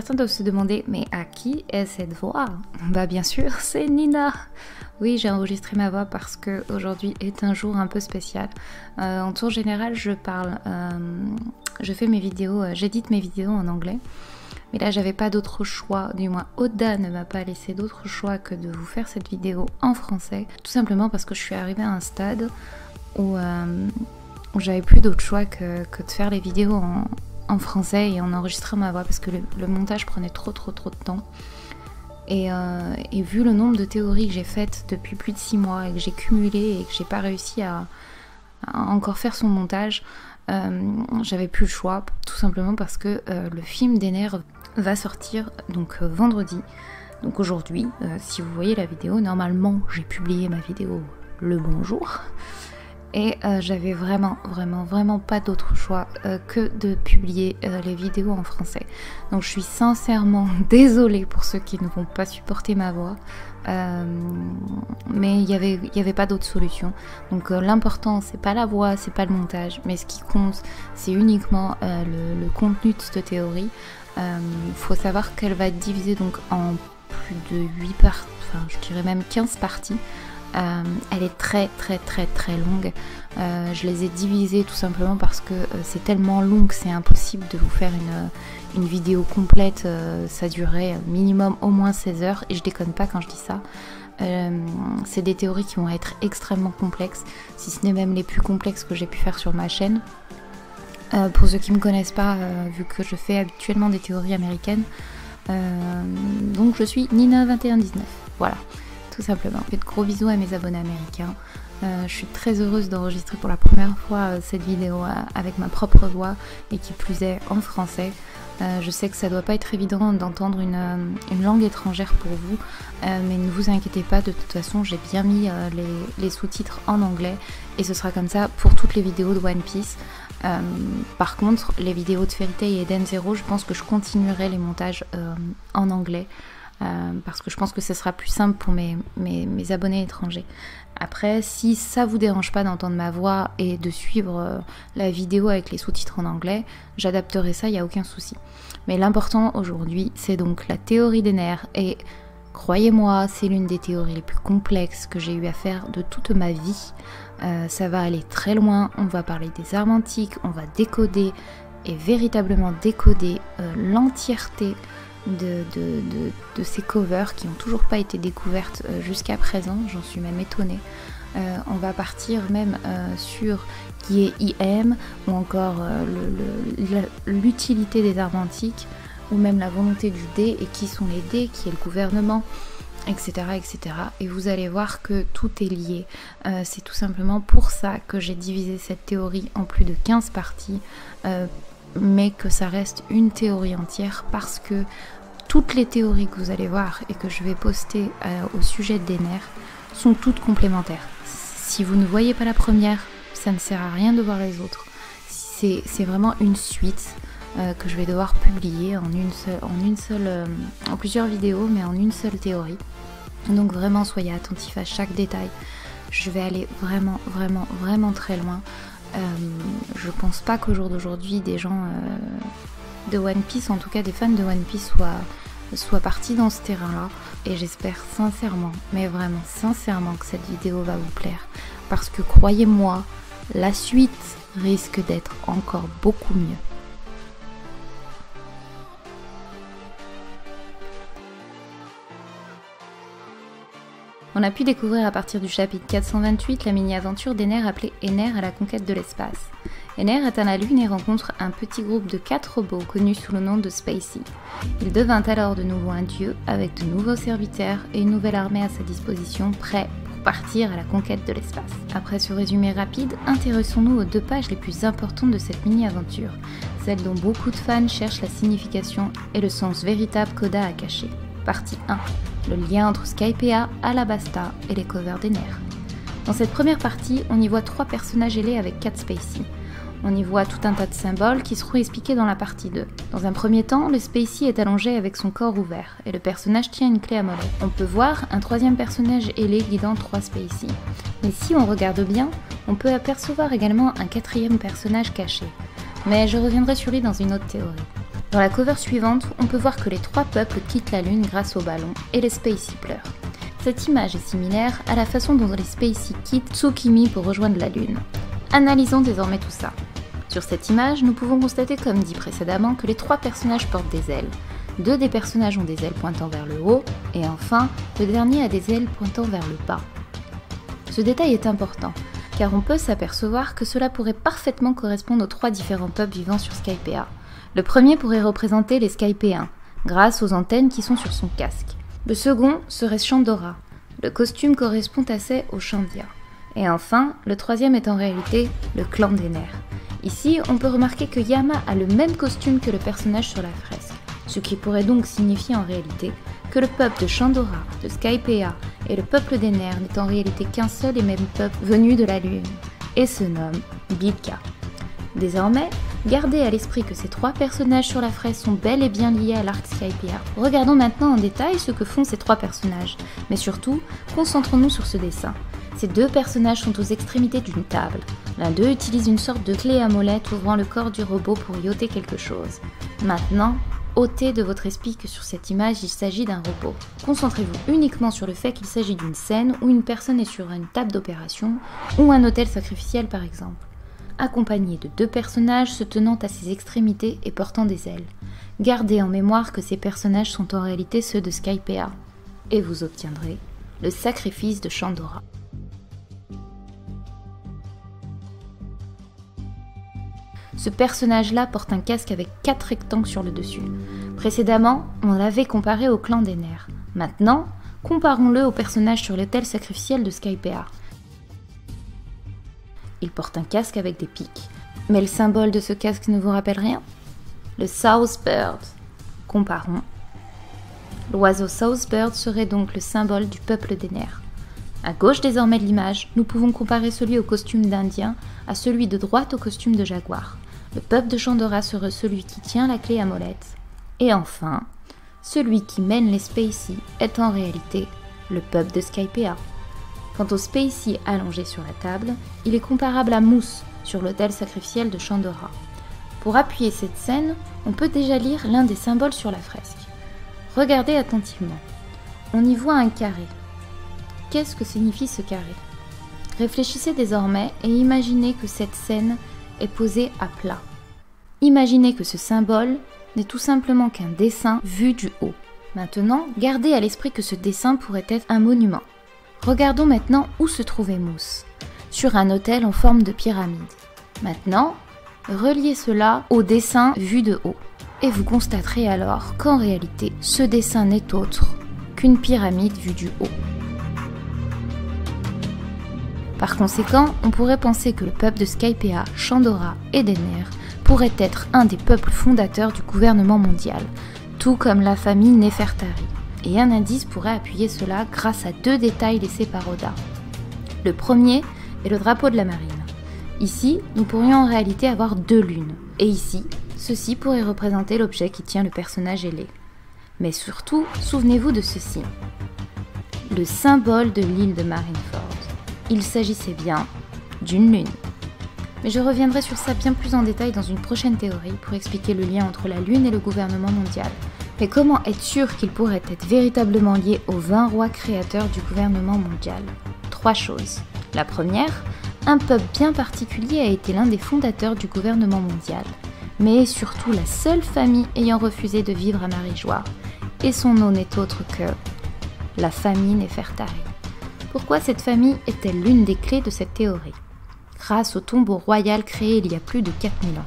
Certains doivent se demander, mais à qui est cette voix? Bah bien sûr, c'est Nina. Oui, j'ai enregistré ma voix parce que aujourd'hui est un jour un peu spécial. En tour général, je fais mes vidéos, j'édite mes vidéos en anglais. Mais là, j'avais pas d'autre choix, du moins Oda ne m'a pas laissé d'autre choix que de vous faire cette vidéo en français. Tout simplement parce que je suis arrivée à un stade où j'avais plus d'autre choix que de faire les vidéos en français et en enregistrant ma voix parce que le montage prenait trop de temps. Et vu le nombre de théories que j'ai faites depuis plus de 6 mois et que j'ai cumulé et que j'ai pas réussi à encore faire son montage, j'avais plus le choix, tout simplement parce que le film d'Ener va sortir donc vendredi. Donc aujourd'hui, si vous voyez la vidéo, normalement j'ai publié ma vidéo le bonjour. Et j'avais vraiment pas d'autre choix que de publier les vidéos en français. Donc je suis sincèrement désolée pour ceux qui ne vont pas supporter ma voix. Mais il y avait pas d'autre solution. Donc l'important c'est pas la voix, c'est pas le montage, mais ce qui compte c'est uniquement le contenu de cette théorie. Faut savoir qu'elle va être divisée donc en plus de 8 parties, enfin je dirais même 15 parties. Elle est très longue. Je les ai divisées tout simplement parce que c'est tellement long que c'est impossible de vous faire une vidéo complète. Ça durait minimum au moins 16 heures et je déconne pas quand je dis ça. C'est des théories qui vont être extrêmement complexes, si ce n'est même les plus complexes que j'ai pu faire sur ma chaîne. Pour ceux qui me connaissent pas, vu que je fais habituellement des théories américaines, donc je suis Nina2119, voilà. Tout simplement. Je fais de gros bisous à mes abonnés américains. Je suis très heureuse d'enregistrer pour la première fois cette vidéo avec ma propre voix et qui plus est en français. Je sais que ça doit pas être évident d'entendre une langue étrangère pour vous, mais ne vous inquiétez pas, de toute façon j'ai bien mis les sous-titres en anglais et ce sera comme ça pour toutes les vidéos de One Piece. Par contre, les vidéos de Fairy Tail et Eden Zero, je pense que je continuerai les montages en anglais. Parce que je pense que ce sera plus simple pour mes abonnés étrangers. Après, si ça vous dérange pas d'entendre ma voix et de suivre la vidéo avec les sous-titres en anglais, j'adapterai ça, il n'y a aucun souci. Mais l'important aujourd'hui, c'est donc la théorie d'Ener. Et croyez-moi, c'est l'une des théories les plus complexes que j'ai eu à faire de toute ma vie. Ça va aller très loin, on va parler des armes antiques, on va décoder et véritablement décoder l'entièreté de ces covers qui n'ont toujours pas été découvertes jusqu'à présent, j'en suis même étonnée. On va partir même sur qui est IM ou encore l'utilité des armes antiques ou même la volonté du dé et qui sont les dés, qui est le gouvernement, etc. Et vous allez voir que tout est lié. C'est tout simplement pour ça que j'ai divisé cette théorie en plus de 15 parties. Mais que ça reste une théorie entière parce que toutes les théories que vous allez voir et que je vais poster au sujet d'Ener sont toutes complémentaires. Si vous ne voyez pas la première, ça ne sert à rien de voir les autres. C'est vraiment une suite que je vais devoir publier en plusieurs vidéos, mais en une seule théorie. Donc vraiment soyez attentifs à chaque détail. Je vais aller vraiment très loin. Je pense pas qu'au jour d'aujourd'hui des gens de One Piece, en tout cas des fans de One Piece, soient partis dans ce terrain-là. Et j'espère sincèrement, mais vraiment sincèrement, que cette vidéo va vous plaire. Parce que croyez-moi, la suite risque d'être encore beaucoup mieux. On a pu découvrir à partir du chapitre 428 la mini-aventure d'Ener appelée Ener à la conquête de l'espace. Ener atteint la Lune et rencontre un petit groupe de 4 robots connus sous le nom de Spacey. Il devint alors de nouveau un dieu avec de nouveaux serviteurs et une nouvelle armée à sa disposition, prêt pour partir à la conquête de l'espace. Après ce résumé rapide, intéressons-nous aux 2 pages les plus importantes de cette mini-aventure, celles dont beaucoup de fans cherchent la signification et le sens véritable qu'Oda a caché. Partie 1. Le lien entre Skypiea, Alabasta et les covers d'Ener. Dans cette première partie, on y voit 3 personnages ailés avec 4 Spacey. On y voit tout un tas de symboles qui seront expliqués dans la partie 2. Dans un premier temps, le Spacey est allongé avec son corps ouvert et le personnage tient une clé à mollet. On peut voir un 3e personnage ailé guidant 3 Spacey. Mais si on regarde bien, on peut apercevoir également un 4e personnage caché. Mais je reviendrai sur lui dans une autre théorie. Dans la cover suivante, on peut voir que les 3 peuples quittent la Lune grâce au ballon et les Spacey pleurent. Cette image est similaire à la façon dont les Spacey quittent Tsukimi pour rejoindre la Lune. Analysons désormais tout ça. Sur cette image, nous pouvons constater, comme dit précédemment, que les 3 personnages portent des ailes. 2 des personnages ont des ailes pointant vers le haut, et enfin, le dernier a des ailes pointant vers le bas. Ce détail est important, car on peut s'apercevoir que cela pourrait parfaitement correspondre aux 3 différents peuples vivant sur Skypiea. Le premier pourrait représenter les Skypéens, grâce aux antennes qui sont sur son casque. Le second serait Chandora. Le costume correspond assez au Chandia. Et enfin, le troisième est en réalité le clan des nerfs. Ici, on peut remarquer que Yama a le même costume que le personnage sur la fresque, ce qui pourrait donc signifier en réalité que le peuple de Chandora, de Skypiea et le peuple des nerfs n'est en réalité qu'un seul et même peuple venu de la Lune, et se nomme Bilka. Désormais, gardez à l'esprit que ces 3 personnages sur la fresque sont bel et bien liés à l'arc Skypiea. Regardons maintenant en détail ce que font ces 3 personnages, mais surtout, concentrons-nous sur ce dessin. Ces 2 personnages sont aux extrémités d'une table. L'un d'eux utilise une sorte de clé à molette ouvrant le corps du robot pour y ôter quelque chose. Maintenant, ôtez de votre esprit que sur cette image il s'agit d'un robot. Concentrez-vous uniquement sur le fait qu'il s'agit d'une scène où une personne est sur une table d'opération ou un autel sacrificiel par exemple, accompagné de 2 personnages se tenant à ses extrémités et portant des ailes. Gardez en mémoire que ces personnages sont en réalité ceux de Skypiea, et vous obtiendrez le sacrifice de Chandora. Ce personnage-là porte un casque avec 4 rectangles sur le dessus. Précédemment, on l'avait comparé au clan des nerfs. Maintenant, comparons-le au personnage sur l'autel sacrificiel de Skypiea. Il porte un casque avec des pics. Mais le symbole de ce casque ne vous rappelle rien? Le Southbird. Comparons. L'oiseau Southbird serait donc le symbole du peuple des nerfs. À gauche désormais de l'image, nous pouvons comparer celui au costume d'Indien à celui de droite au costume de jaguar. Le peuple de Chandora serait celui qui tient la clé à molette. Et enfin, celui qui mène les Spacey est en réalité le peuple de Skypiea. Quant au Spacey allongé sur la table, il est comparable à Mousse sur l'autel sacrificiel de Chandora. Pour appuyer cette scène, on peut déjà lire l'un des symboles sur la fresque. Regardez attentivement. On y voit un carré. Qu'est-ce que signifie ce carré? Réfléchissez désormais et imaginez que cette scène est posée à plat. Imaginez que ce symbole n'est tout simplement qu'un dessin vu du haut. Maintenant, gardez à l'esprit que ce dessin pourrait être un monument. Regardons maintenant où se trouvait Mousse, sur un autel en forme de pyramide. Maintenant, reliez cela au dessin vu de haut, et vous constaterez alors qu'en réalité, ce dessin n'est autre qu'une pyramide vue du haut. Par conséquent, on pourrait penser que le peuple de Skypiea, Chandora et des nerfs pourrait être un des peuples fondateurs du gouvernement mondial, tout comme la famille Nefertari. Et un indice pourrait appuyer cela grâce à 2 détails laissés par Oda. Le premier est le drapeau de la marine. Ici, nous pourrions en réalité avoir 2 lunes. Et ici, ceci pourrait représenter l'objet qui tient le personnage ailé. Mais surtout, souvenez-vous de ceci. Le symbole de l'île de Marineford. Il s'agissait bien d'une lune. Mais je reviendrai sur ça bien plus en détail dans une prochaine théorie pour expliquer le lien entre la lune et le gouvernement mondial. Mais comment être sûr qu'il pourrait être véritablement lié aux 20 rois créateurs du gouvernement mondial? 3 choses. La première, un peuple bien particulier a été l'un des fondateurs du gouvernement mondial, mais surtout la seule famille ayant refusé de vivre à Marie-Joie, et son nom n'est autre que la famille Nefertari. Pourquoi cette famille est-elle l'une des clés de cette théorie? Grâce au tombeau royal créé il y a plus de 4000 ans.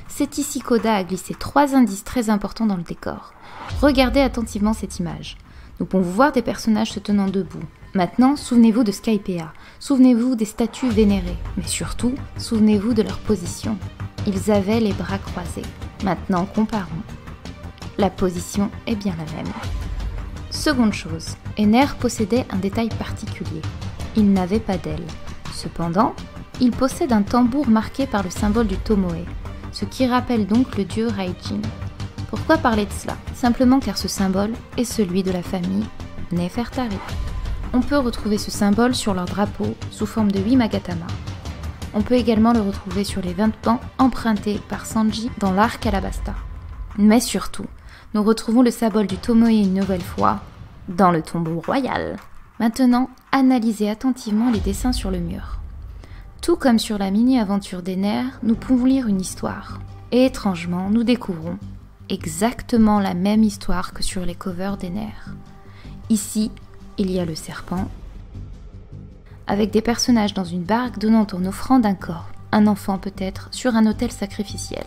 C'est ici qu'Oda a glissé 3 indices très importants dans le décor. Regardez attentivement cette image. Nous pouvons voir des personnages se tenant debout. Maintenant, souvenez-vous de Skypiea, souvenez-vous des statues vénérées, mais surtout, souvenez-vous de leur position. Ils avaient les bras croisés. Maintenant, comparons. La position est bien la même. Seconde chose, Ener possédait un détail particulier. Il n'avait pas d'aile. Cependant, il possède un tambour marqué par le symbole du Tomoe, ce qui rappelle donc le dieu Raijin. Pourquoi parler de cela? Simplement car ce symbole est celui de la famille Nefertari. On peut retrouver ce symbole sur leur drapeau sous forme de 8 magatama. On peut également le retrouver sur les 20 pans empruntés par Sanji dans l'arc Alabasta. Mais surtout, nous retrouvons le symbole du Tomoe une nouvelle fois dans le tombeau royal. Maintenant, analysez attentivement les dessins sur le mur. Tout comme sur la mini-aventure d'Ener, nous pouvons lire une histoire. Et étrangement, nous découvrons exactement la même histoire que sur les covers d'Ener. Ici, il y a le serpent, avec des personnages dans une barque donnant en offrande un corps, un enfant peut-être, sur un autel sacrificiel.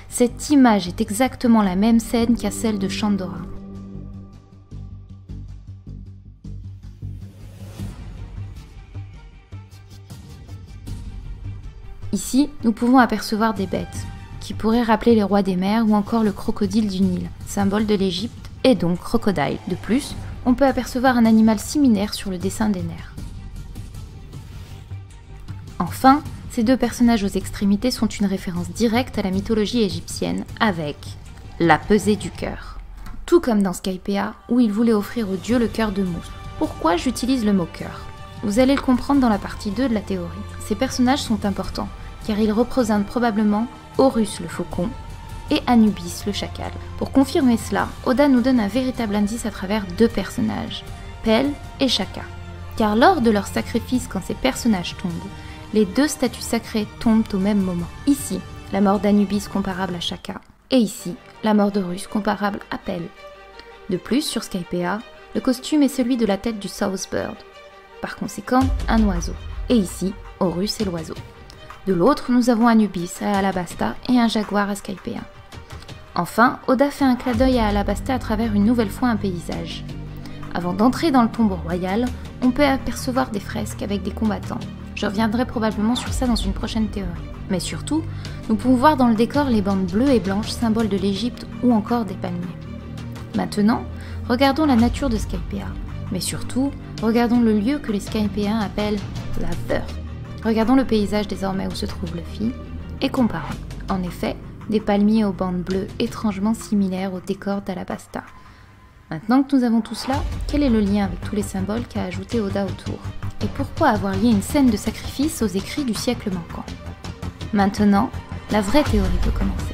Cette image est exactement la même scène qu'à celle de Shandora. Ici, nous pouvons apercevoir des bêtes, qui pourraient rappeler les rois des mers ou encore le crocodile du Nil, symbole de l'Égypte, et donc crocodile. De plus, on peut apercevoir un animal similaire sur le dessin d'Ener. Enfin, ces deux personnages aux extrémités sont une référence directe à la mythologie égyptienne, avec la pesée du cœur. Tout comme dans Skypiea, où il voulait offrir au dieu le cœur de mousse. Pourquoi j'utilise le mot cœur? Vous allez le comprendre dans la partie 2 de la théorie. Ces personnages sont importants, car ils représentent probablement Horus le faucon et Anubis le chacal. Pour confirmer cela, Oda nous donne un véritable indice à travers deux personnages, Pelle et Shaka. Car lors de leur sacrifice, quand ces personnages tombent, les deux statues sacrées tombent au même moment. Ici, la mort d'Anubis comparable à Shaka, et ici, la mort d'Horus comparable à Pelle. De plus, sur Skypiea, le costume est celui de la tête du Southbird, par conséquent un oiseau. Et ici, Horus est l'oiseau. De l'autre, nous avons Anubis à Alabasta et un jaguar à Skypiea. Enfin, Oda fait un clin d'œil à Alabasta à travers une nouvelle fois un paysage. Avant d'entrer dans le tombeau royal, on peut apercevoir des fresques avec des combattants. Je reviendrai probablement sur ça dans une prochaine théorie. Mais surtout, nous pouvons voir dans le décor les bandes bleues et blanches, symboles de l'Égypte ou encore des palmiers. Maintenant, regardons la nature de Skypiea. Mais surtout, regardons le lieu que les Skypéens appellent la Verre. Regardons le paysage désormais où se trouve Luffy et comparons. En effet, des palmiers aux bandes bleues étrangement similaires au décor d'Alabasta. Maintenant que nous avons tout cela, quel est le lien avec tous les symboles qu'a ajouté Oda autour? Et pourquoi avoir lié une scène de sacrifice aux écrits du siècle manquant? Maintenant, la vraie théorie peut commencer.